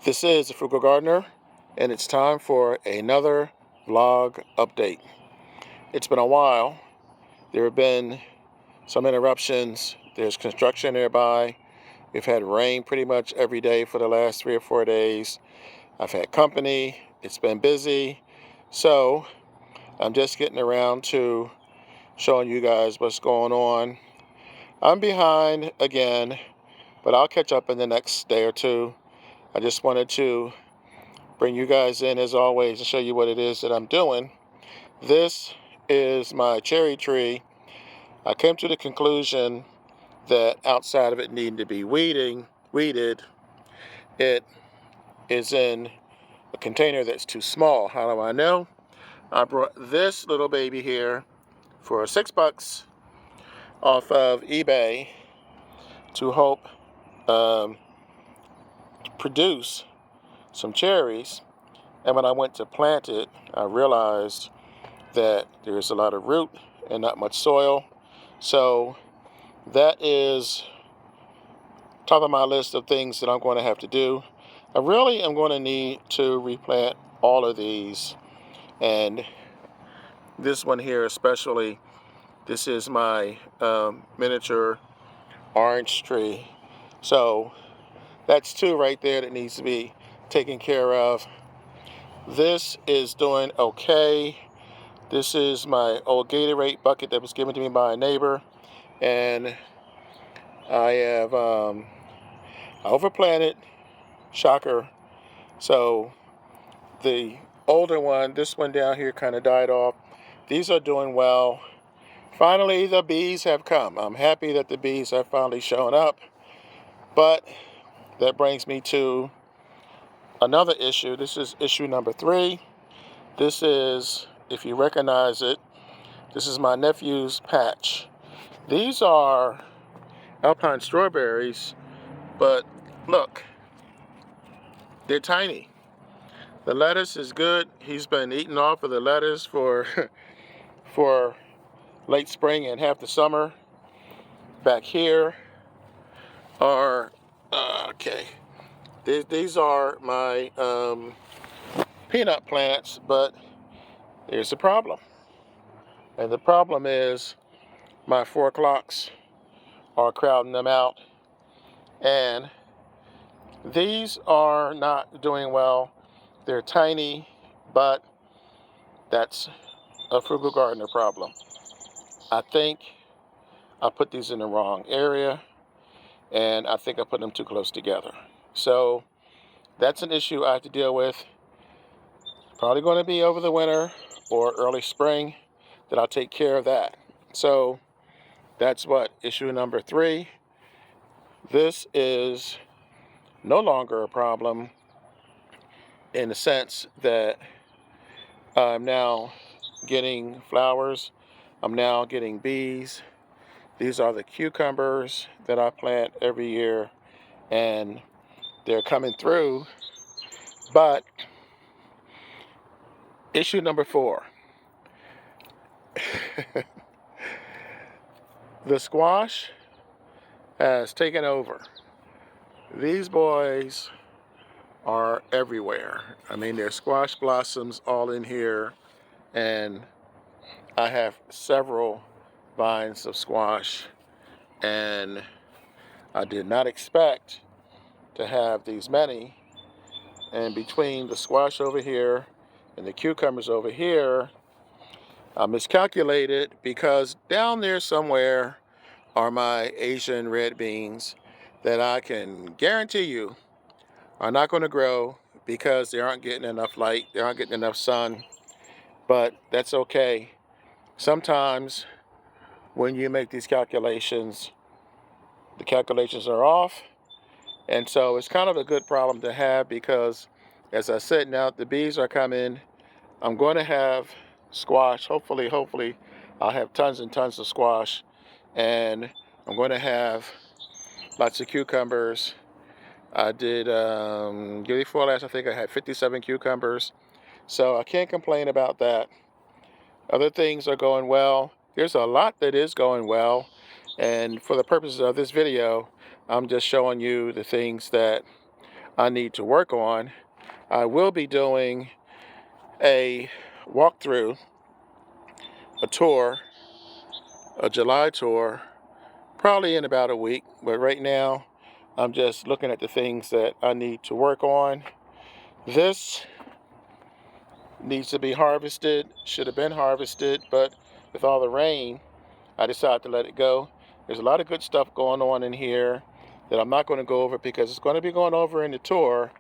This is the Frugal Gardener, and it's time for another vlog update. It's been a while. There have been some interruptions. There's construction nearby. We've had rain pretty much every day for the last 3 or 4 days. I've had company. It's been busy. So I'm just getting around to showing you guys what's going on. I'm behind again, but I'll catch up in the next day or two. I just wanted to bring you guys in as always and show you what it is that I'm doing. This is my cherry tree. I came to the conclusion that outside of it needing to be weeded, it is in a container that's too small. How do I know? I brought this little baby here for $6 off of eBay to hope produce some cherries. And when I went to plant it, I realized that there's a lot of root and not much soil. So that is top of my list of things that I'm going to have to do. I really am going to need to replant all of these. And this one here especially, this is my miniature orange tree. So that's two right there that needs to be taken care of. This is doing okay. This is my old Gatorade bucket that was given to me by a neighbor, and I have overplanted, shocker. So the older one, this one down here kind of died off. These are doing well. Finally, the bees have come. I'm happy that the bees have finally shown up, but that brings me to another issue. This is issue number 3. This is, if you recognize it, this is my nephew's patch. These are alpine strawberries, but look, they're tiny. The lettuce is good. He's been eating off of the lettuce for for late spring and half the summer. Back here are okay. These are my peanut plants, but there's a problem, and the problem is my 4 o'clocks are crowding them out, and these are not doing well. They're tiny, but that's a Frugal Gardener problem. I think I put these in the wrong area, and I think I put them too close together. So that's an issue I have to deal with. Probably going to be over the winter or early spring that I'll take care of that. So that's what, issue number 3. This is no longer a problem in the sense that I'm now getting flowers. I'm now getting bees. These are the cucumbers that I plant every year, and they're coming through. But issue number 4, the squash has taken over. These boys are everywhere. I mean, there's squash blossoms all in here, and I have several vines of squash, and I did not expect to have these many. And between the squash over here and the cucumbers over here, I miscalculated, because down there somewhere are my Asian red beans that I can guarantee you are not going to grow because they aren't getting enough light, they aren't getting enough sun. But that's okay. Sometimes when you make these calculations, the calculations are off, and so it's kind of a good problem to have, because as I said, now the bees are coming. I'm going to have squash. Hopefully I'll have tons and tons of squash, and I'm going to have lots of cucumbers. I did year before last, I think I had 57 cucumbers, so I can't complain about that. Other things are going well. There's a lot that is going well, and for the purposes of this video, I'm just showing you the things that I need to work on. I will be doing a walkthrough, a tour, a July tour, probably in about a week. But right now, I'm just looking at the things that I need to work on. This needs to be harvested, should have been harvested, but with all the rain, I decided to let it go. There's a lot of good stuff going on in here that I'm not going to go over because it's going to be going over in the tour.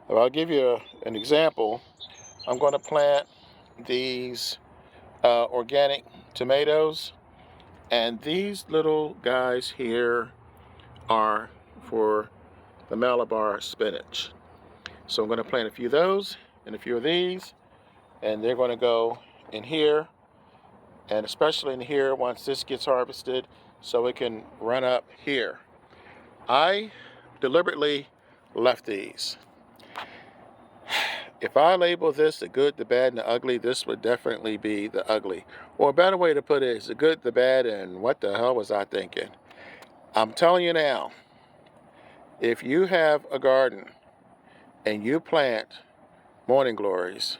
But I'll give you an example. I'm going to plant these organic tomatoes, and these little guys here are for the Malabar spinach. So I'm going to plant a few of those and a few of these, and they're going to go in here, and especially in here once this gets harvested so it can run up here. I deliberately left these. If I label this the good, the bad, and the ugly, this would definitely be the ugly. Or a better way to put it is the good, the bad, and what the hell was I thinking? I'm telling you now, if you have a garden and you plant morning glories,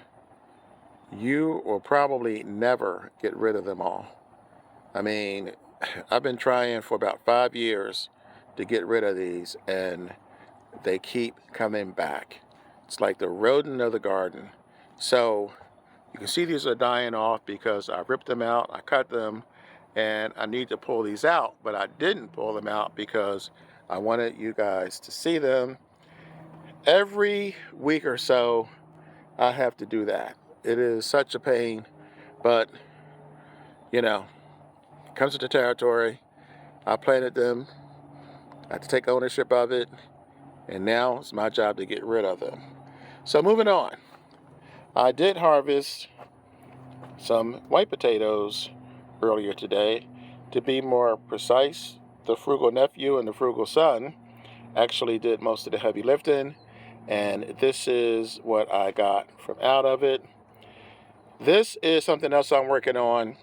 you will probably never get rid of them all. I mean, I've been trying for about 5 years to get rid of these, and they keep coming back. It's like the rodent of the garden. So you can see these are dying off because I ripped them out, I cut them, and I need to pull these out, but I didn't pull them out because I wanted you guys to see them. Every week or so, I have to do that. It is such a pain, but you know, it comes with the territory. I planted them, I have to take ownership of it, and now it's my job to get rid of them. So moving on, I did harvest some white potatoes earlier today. To be more precise, the Frugal nephew and the Frugal son actually did most of the heavy lifting, and this is what I got from out of it. This is something else I'm working on.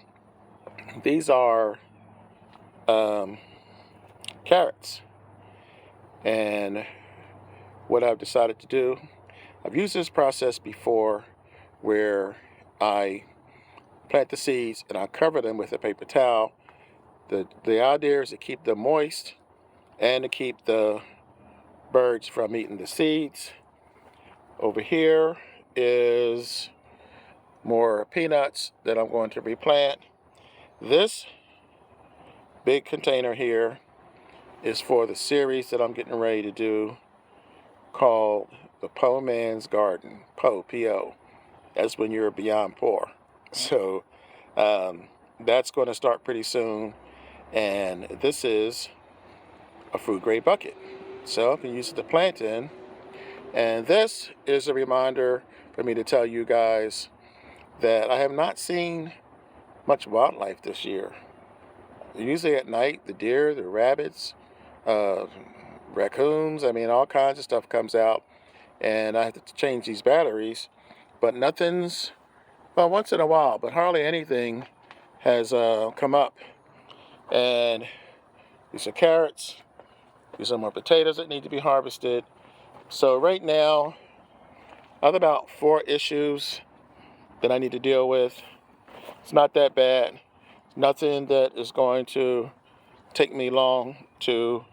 These are carrots, and what I've decided to do, I've used this process before where I plant the seeds and I cover them with a paper towel. The idea is to keep them moist and to keep the birds from eating the seeds. Over here is more peanuts that I'm going to replant. This big container here is for the series that I'm getting ready to do called the Poor Man's Garden. Po, P-O. That's when you're beyond poor. So that's going to start pretty soon. And this is a food grade bucket. So I can use it to plant in. And this is a reminder for me to tell you guys that I have not seen much wildlife this year. Usually at night, the deer, the rabbits, raccoons, I mean, all kinds of stuff comes out, and I have to change these batteries, but nothing's, well, once in a while, but hardly anything has come up. And these are carrots, these are more potatoes that need to be harvested. So right now, I have about 4 issues that I need to deal with. It's not that bad. Nothing that is going to take me long to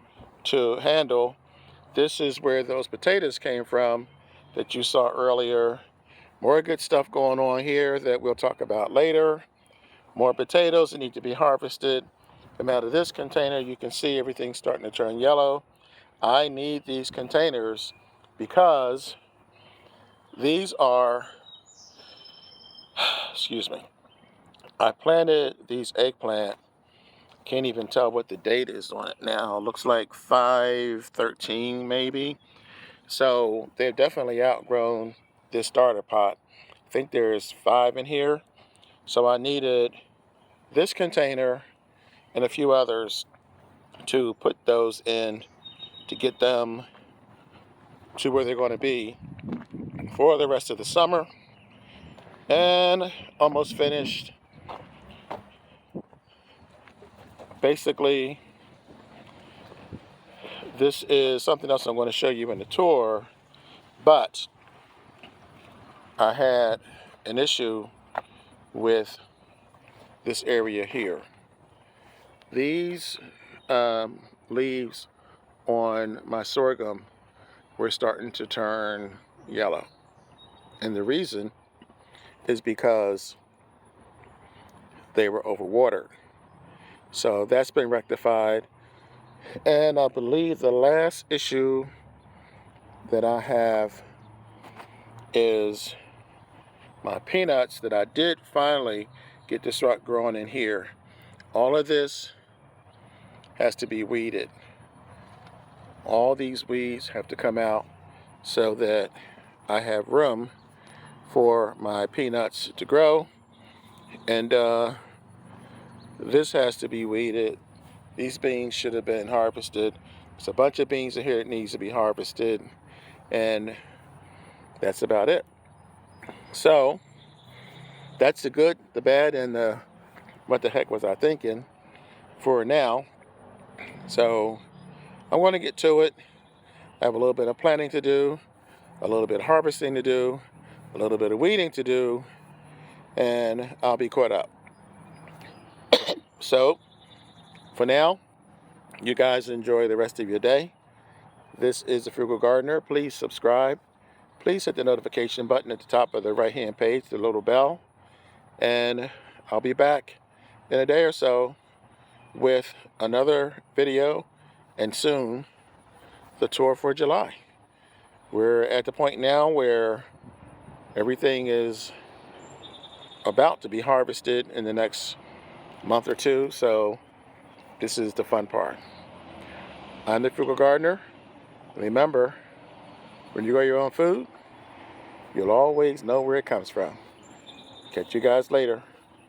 handle. This is where those potatoes came from that you saw earlier. More good stuff going on here that we'll talk about later. More potatoes that need to be harvested. Come out of this container, you can see everything's starting to turn yellow. I need these containers because these are, excuse me, I planted these eggplant. Can't even tell what the date is on it now. It looks like 5/13 maybe. So they've definitely outgrown this starter pot. I think there's 5 in here. So I needed this container and a few others to put those in to get them to where they're going to be for the rest of the summer. And almost finished. Basically, this is something else I'm going to show you in the tour. But I had an issue with this area here. These leaves on my sorghum were starting to turn yellow. And the reason is because they were overwatered. So that's been rectified. And I believe the last issue that I have is my peanuts that I did finally get to start growing in here. All of this has to be weeded. All these weeds have to come out so that I have room for my peanuts to grow. And this has to be weeded. These beans should have been harvested. There's a bunch of beans in here that needs to be harvested. And that's about it. So that's the good, the bad, and the what the heck was I thinking for now. So I want to get to it. I have a little bit of planting to do, a little bit of harvesting to do, a little bit of weeding to do, and I'll be caught up. So for now, you guys enjoy the rest of your day. This is the Frugal Gardener. Please subscribe. Please hit the notification button at the top of the right-hand page, the little bell. And I'll be back in a day or so with another video, and soon the tour for July. We're at the point now where everything is about to be harvested in the next month or two, so this is the fun part. I'm the Frugal Gardener. Remember, when you grow your own food, you'll always know where it comes from. Catch you guys later.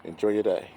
Enjoy your day.